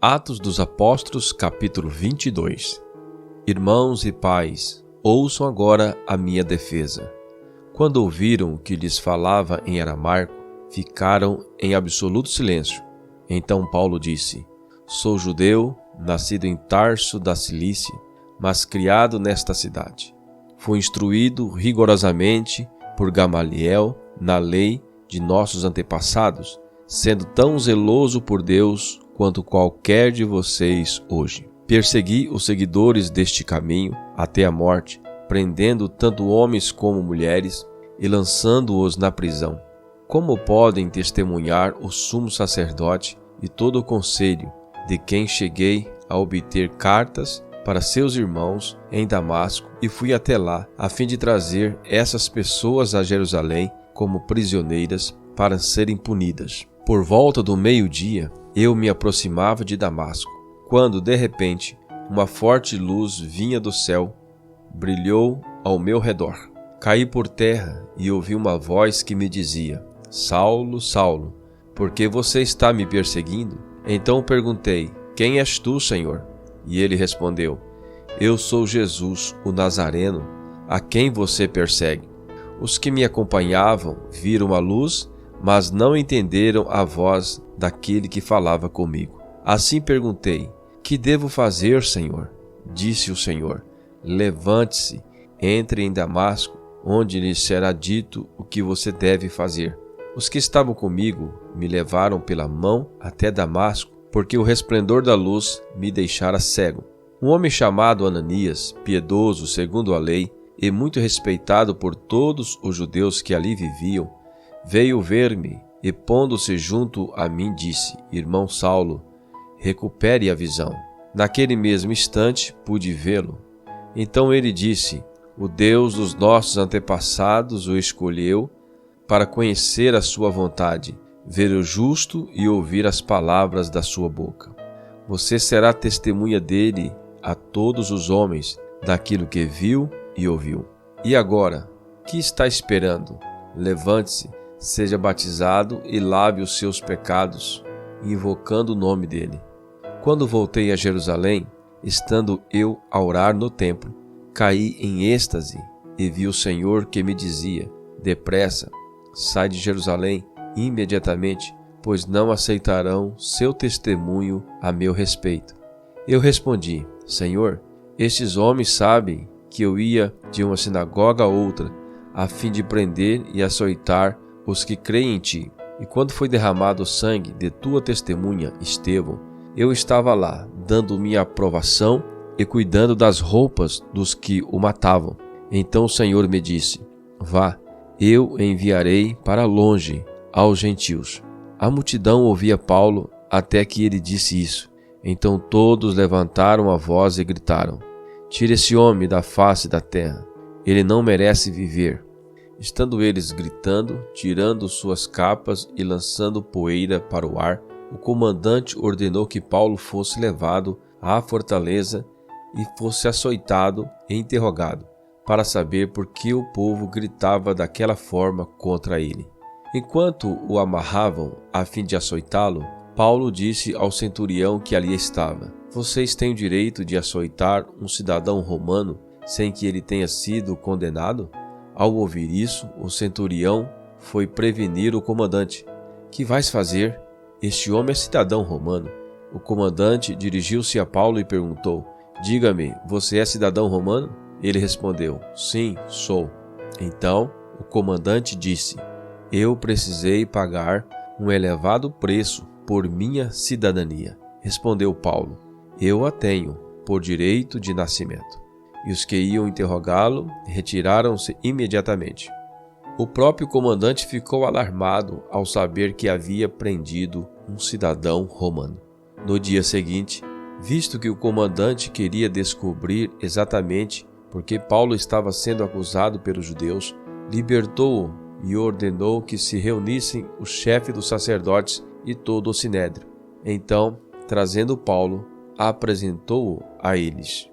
Atos dos Apóstolos, capítulo 22. Irmãos e pais, ouçam agora a minha defesa. Quando ouviram o que lhes falava em aramaico, ficaram em absoluto silêncio. Então Paulo disse: Sou judeu, nascido em Tarso da Cilícia, mas criado nesta cidade. Fui instruído rigorosamente por Gamaliel na lei de nossos antepassados, sendo tão zeloso por Deus quanto qualquer de vocês hoje. Persegui os seguidores deste caminho até a morte, prendendo tanto homens como mulheres e lançando-os na prisão. Como podem testemunhar o sumo sacerdote e todo o conselho, de quem cheguei a obter cartas para seus irmãos em Damasco, e fui até lá a fim de trazer essas pessoas a Jerusalém como prisioneiras para serem punidas. Por volta do meio-dia, eu me aproximava de Damasco, quando, de repente, uma forte luz vinha do céu, brilhou ao meu redor. Caí por terra e ouvi uma voz que me dizia: Saulo, Saulo, por que você está me perseguindo? Então perguntei: Quem és tu, Senhor? E ele respondeu: Eu sou Jesus, o Nazareno, a quem você persegue. Os que me acompanhavam viram a luz, mas não entenderam a voz daquele que falava comigo. Assim perguntei: Que devo fazer, Senhor? Disse o Senhor: Levante-se, entre em Damasco, onde lhe será dito o que você deve fazer. Os que estavam comigo me levaram pela mão até Damasco, porque o resplendor da luz me deixara cego. Um homem chamado Ananias, piedoso segundo a lei e muito respeitado por todos os judeus que ali viviam, veio ver-me e, pondo-se junto a mim, disse: Irmão Saulo, recupere a visão. Naquele mesmo instante pude vê-lo. Então ele disse: O Deus dos nossos antepassados o escolheu para conhecer a sua vontade, ver o justo e ouvir as palavras da sua boca. Você será testemunha dele a todos os homens, daquilo que viu e ouviu. E agora, que está esperando? Levante-se, seja batizado e lave os seus pecados, invocando o nome dele. Quando voltei a Jerusalém, estando eu a orar no templo, caí em êxtase e vi o Senhor que me dizia: Depressa, sai de Jerusalém imediatamente, pois não aceitarão seu testemunho a meu respeito. Eu respondi: Senhor, estes homens sabem que eu ia de uma sinagoga a outra, a fim de prender e açoitar os que creem em ti. E quando foi derramado o sangue de tua testemunha, Estevão, eu estava lá, dando minha aprovação e cuidando das roupas dos que o matavam. Então o Senhor me disse: Vá, eu enviarei para longe aos gentios. A multidão ouvia Paulo até que ele disse isso. Então todos levantaram a voz e gritaram: Tire esse homem da face da terra, ele não merece viver. Estando eles gritando, tirando suas capas e lançando poeira para o ar, o comandante ordenou que Paulo fosse levado à fortaleza e fosse açoitado e interrogado, para saber por que o povo gritava daquela forma contra ele. Enquanto o amarravam a fim de açoitá-lo, Paulo disse ao centurião que ali estava: Vocês têm o direito de açoitar um cidadão romano sem que ele tenha sido condenado? Ao ouvir isso, o centurião foi prevenir o comandante: Que vais fazer? Este homem é cidadão romano. O comandante dirigiu-se a Paulo e perguntou: Diga-me, você é cidadão romano? Ele respondeu: Sim, sou. Então o comandante disse: Eu precisei pagar um elevado preço por minha cidadania. Respondeu Paulo: Eu a tenho por direito de nascimento. E os que iam interrogá-lo retiraram-se imediatamente. O próprio comandante ficou alarmado ao saber que havia prendido um cidadão romano. No dia seguinte, visto que o comandante queria descobrir exatamente por que Paulo estava sendo acusado pelos judeus, libertou-o e ordenou que se reunissem o chefe dos sacerdotes e todo o sinédrio. Então, trazendo Paulo, apresentou-o a eles.